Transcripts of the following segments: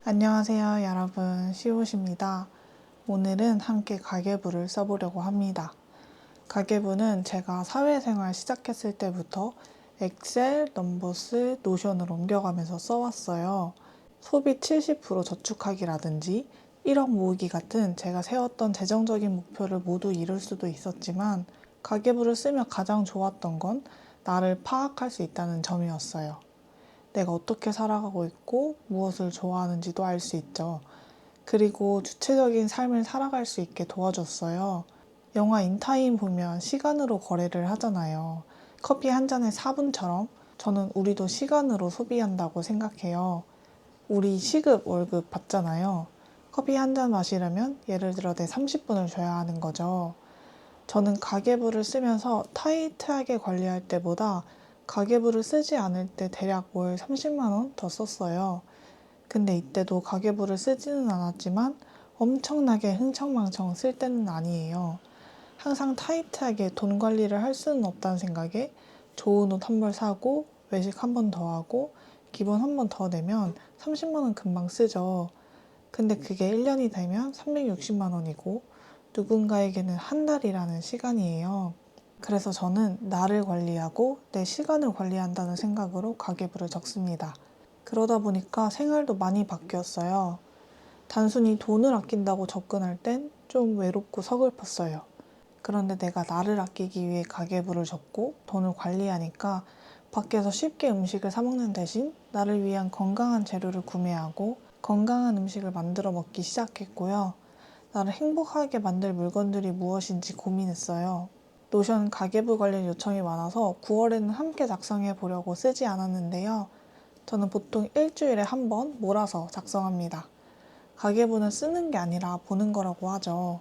안녕하세요 여러분, 시옷입니다. 오늘은 함께 가계부를 써보려고 합니다. 가계부는 제가 사회생활 시작했을 때부터 엑셀, 넘버스, 노션을 옮겨가면서 써왔어요. 소비 70% 저축하기라든지 1억 모으기 같은 제가 세웠던 재정적인 목표를 모두 이룰 수도 있었지만 가계부를 쓰며 가장 좋았던 건 나를 파악할 수 있다는 점이었어요. 내가 어떻게 살아가고 있고 무엇을 좋아하는지도 알 수 있죠. 그리고 주체적인 삶을 살아갈 수 있게 도와줬어요. 영화 인타임 보면 시간으로 거래를 하잖아요. 커피 한 잔에 4분처럼 저는 우리도 시간으로 소비한다고 생각해요. 우리 시급, 월급 받잖아요. 커피 한 잔 마시려면 예를 들어 내 30분을 줘야 하는 거죠. 저는 가계부를 쓰면서 타이트하게 관리할 때보다 가계부를 쓰지 않을 때 대략 월 30만 원 더 썼어요. 근데 이때도 가계부를 쓰지는 않았지만 엄청나게 흥청망청 쓸 때는 아니에요. 항상 타이트하게 돈 관리를 할 수는 없다는 생각에 좋은 옷 한 벌 사고 외식 한 번 더 하고 기본 한 번 더 내면 30만 원 금방 쓰죠. 근데 그게 1년이 되면 360만 원이고 누군가에게는 한 달이라는 시간이에요. 그래서 저는 나를 관리하고 내 시간을 관리한다는 생각으로 가계부를 적습니다. 그러다 보니까 생활도 많이 바뀌었어요. 단순히 돈을 아낀다고 접근할 땐 좀 외롭고 서글펐어요. 그런데 내가 나를 아끼기 위해 가계부를 적고 돈을 관리하니까 밖에서 쉽게 음식을 사 먹는 대신 나를 위한 건강한 재료를 구매하고 건강한 음식을 만들어 먹기 시작했고요. 나를 행복하게 만들 물건들이 무엇인지 고민했어요. 노션 가계부 관련 요청이 많아서 9월에는 함께 작성해 보려고 쓰지 않았는데요. 저는 보통 일주일에 한 번 몰아서 작성합니다. 가계부는 쓰는 게 아니라 보는 거라고 하죠.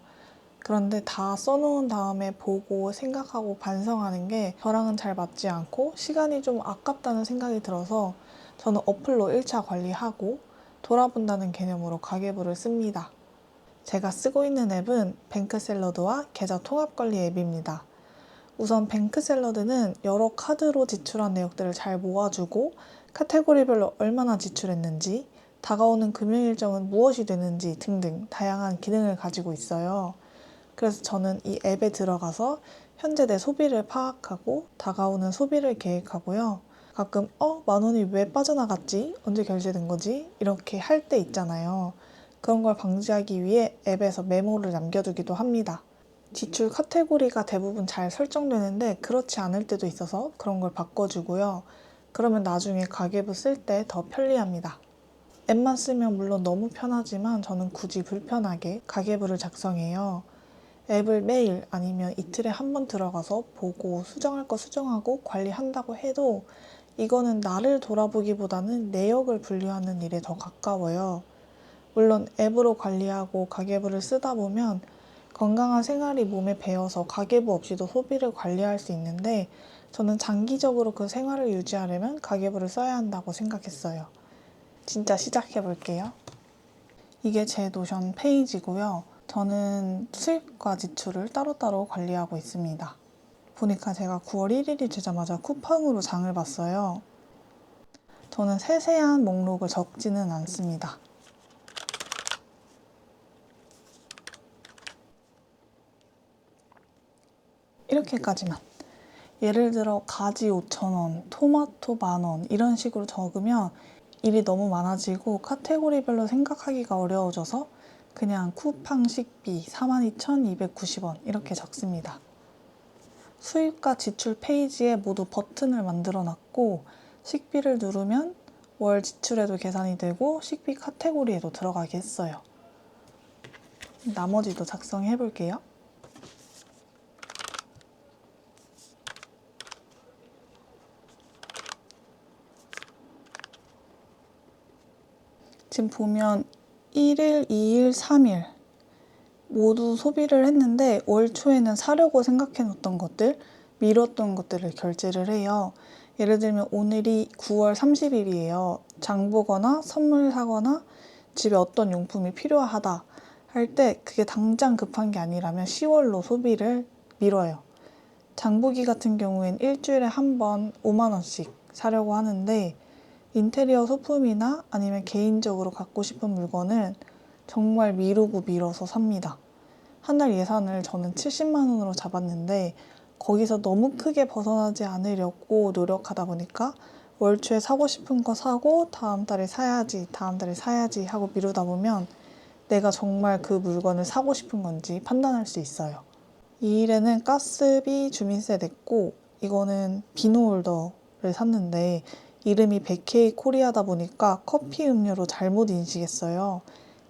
그런데 다 써놓은 다음에 보고 생각하고 반성하는 게 저랑은 잘 맞지 않고 시간이 좀 아깝다는 생각이 들어서 저는 어플로 1차 관리하고 돌아본다는 개념으로 가계부를 씁니다. 제가 쓰고 있는 앱은 뱅크샐러드와 계좌 통합관리 앱입니다. 우선 뱅크샐러드는 여러 카드로 지출한 내역들을 잘 모아주고 카테고리별로 얼마나 지출했는지, 다가오는 금융 일정은 무엇이 되는지 등등 다양한 기능을 가지고 있어요. 그래서 저는 이 앱에 들어가서 현재 내 소비를 파악하고 다가오는 소비를 계획하고요. 가끔 10,000원이 왜 빠져나갔지? 언제 결제된 거지? 이렇게 할 때 있잖아요. 그런 걸 방지하기 위해 앱에서 메모를 남겨두기도 합니다. 지출 카테고리가 대부분 잘 설정되는데 그렇지 않을 때도 있어서 그런 걸 바꿔주고요. 그러면 나중에 가계부 쓸 때 더 편리합니다. 앱만 쓰면 물론 너무 편하지만 저는 굳이 불편하게 가계부를 작성해요. 앱을 매일 아니면 이틀에 한 번 들어가서 보고 수정할 거 수정하고 관리한다고 해도 이거는 나를 돌아보기보다는 내역을 분류하는 일에 더 가까워요. 물론 앱으로 관리하고 가계부를 쓰다 보면 건강한 생활이 몸에 배어서 가계부 없이도 소비를 관리할 수 있는데 저는 장기적으로 그 생활을 유지하려면 가계부를 써야 한다고 생각했어요. 진짜 시작해 볼게요. 이게 제 노션 페이지고요. 저는 수입과 지출을 따로따로 관리하고 있습니다. 보니까 제가 9월 1일이 되자마자 쿠팡으로 장을 봤어요. 저는 세세한 목록을 적지는 않습니다. 이렇게까지만. 예를 들어 가지 5,000원, 토마토 10,000원 이런 식으로 적으면 일이 너무 많아지고 카테고리별로 생각하기가 어려워져서 그냥 쿠팡 식비 42,290원 이렇게 적습니다. 수입과 지출 페이지에 모두 버튼을 만들어 놨고 식비를 누르면 월 지출에도 계산이 되고 식비 카테고리에도 들어가게 했어요. 나머지도 작성해 볼게요. 지금 보면 1일, 2일, 3일 모두 소비를 했는데 월 초에는 사려고 생각해 놓던 것들, 미뤘던 것들을 결제를 해요. 예를 들면 오늘이 9월 30일이에요. 장 보거나 선물 사거나 집에 어떤 용품이 필요하다 할 때 그게 당장 급한 게 아니라면 10월로 소비를 미뤄요. 장보기 같은 경우엔 일주일에 한 번 5만 원씩 사려고 하는데 인테리어 소품이나 아니면 개인적으로 갖고 싶은 물건은 정말 미루고 미뤄서 삽니다. 한 달 예산을 저는 70만 원으로 잡았는데 거기서 너무 크게 벗어나지 않으려고 노력하다 보니까 월 초에 사고 싶은 거 사고 다음 달에 사야지 하고 미루다 보면 내가 정말 그 물건을 사고 싶은 건지 판단할 수 있어요. 이 일에는 가스비, 주민세 냈고 이거는 비누홀더를 샀는데 이름이 백케이 코리아다 보니까 커피 음료로 잘못 인식했어요.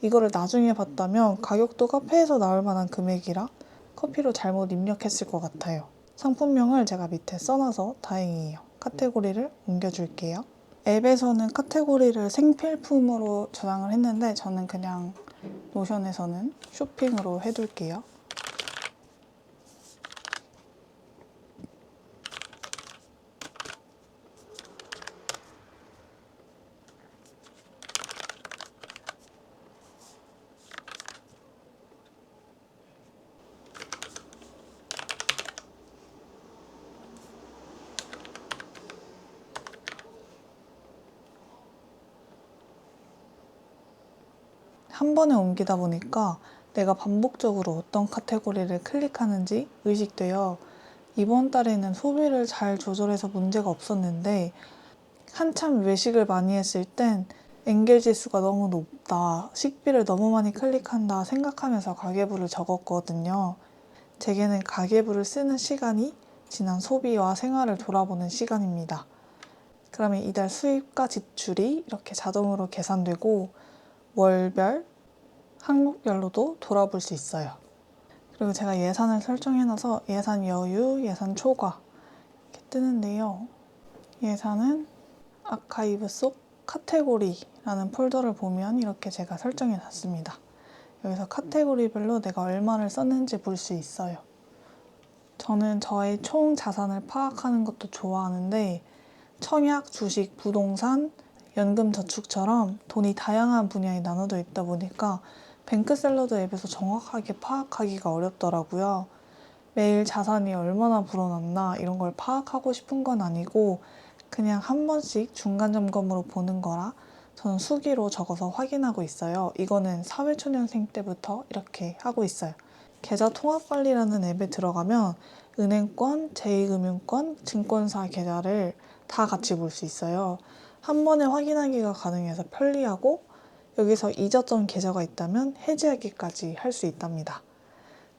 이거를 나중에 봤다면 가격도 카페에서 나올 만한 금액이라 커피로 잘못 입력했을 것 같아요. 상품명을 제가 밑에 써놔서 다행이에요. 카테고리를 옮겨줄게요. 앱에서는 카테고리를 생필품으로 저장을 했는데 저는 그냥 노션에서는 쇼핑으로 해둘게요. 한 번에 옮기다 보니까 내가 반복적으로 어떤 카테고리를 클릭하는지 의식되어 이번 달에는 소비를 잘 조절해서 문제가 없었는데 한참 외식을 많이 했을 땐 엔겔 지수가 너무 높다, 식비를 너무 많이 클릭한다 생각하면서 가계부를 적었거든요. 제게는 가계부를 쓰는 시간이 지난 소비와 생활을 돌아보는 시간입니다. 그러면 이달 수입과 지출이 이렇게 자동으로 계산되고 월별, 항목별로도 돌아볼 수 있어요. 그리고 제가 예산을 설정해놔서 예산 여유, 예산 초과 이렇게 뜨는데요. 예산은 아카이브 속 카테고리라는 폴더를 보면 이렇게 제가 설정해놨습니다. 여기서 카테고리별로 내가 얼마를 썼는지 볼 수 있어요. 저는 저의 총 자산을 파악하는 것도 좋아하는데 청약, 주식, 부동산, 연금저축처럼 돈이 다양한 분야에 나눠져 있다 보니까 뱅크샐러드 앱에서 정확하게 파악하기가 어렵더라고요. 매일 자산이 얼마나 불어났나 이런 걸 파악하고 싶은 건 아니고 그냥 한 번씩 중간 점검으로 보는 거라 저는 수기로 적어서 확인하고 있어요. 이거는 사회초년생 때부터 이렇게 하고 있어요. 계좌통합관리라는 앱에 들어가면 은행권, 제2금융권, 증권사 계좌를 다 같이 볼 수 있어요. 한 번에 확인하기가 가능해서 편리하고 여기서 잊었던 계좌가 있다면 해지하기까지 할 수 있답니다.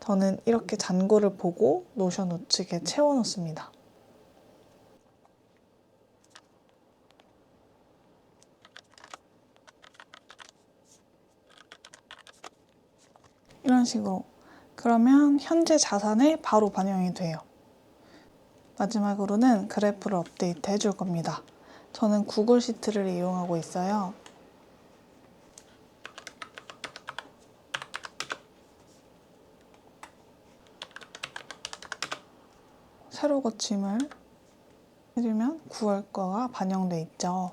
저는 이렇게 잔고를 보고 노션 우측에 채워놓습니다. 이런 식으로. 그러면 현재 자산에 바로 반영이 돼요. 마지막으로는 그래프를 업데이트 해줄 겁니다. 저는 구글 시트를 이용하고 있어요. 세로 거침을 해주면 9월 거가 반영돼 있죠.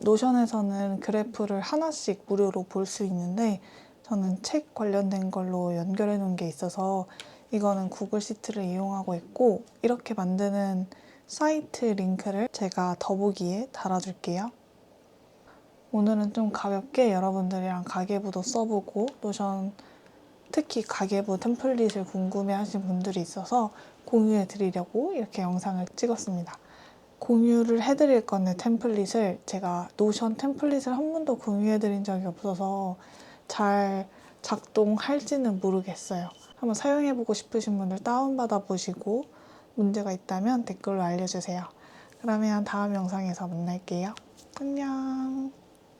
노션에서는 그래프를 하나씩 무료로 볼 수 있는데 저는 책 관련된 걸로 연결해 놓은 게 있어서 이거는 구글 시트를 이용하고 있고 이렇게 만드는 사이트 링크를 제가 더보기에 달아줄게요. 오늘은 좀 가볍게 여러분들이랑 가계부도 써보고 노션 특히 가계부 템플릿을 궁금해하신 분들이 있어서 공유해 드리려고 이렇게 영상을 찍었습니다. 공유를 해드릴 건데 템플릿을 제가 노션 템플릿을 한 번도 공유해 드린 적이 없어서 잘 작동할지는 모르겠어요. 한번 사용해보고 싶으신 분들 다운받아 보시고 문제가 있다면 댓글로 알려주세요. 그러면 다음 영상에서 만날게요. 안녕.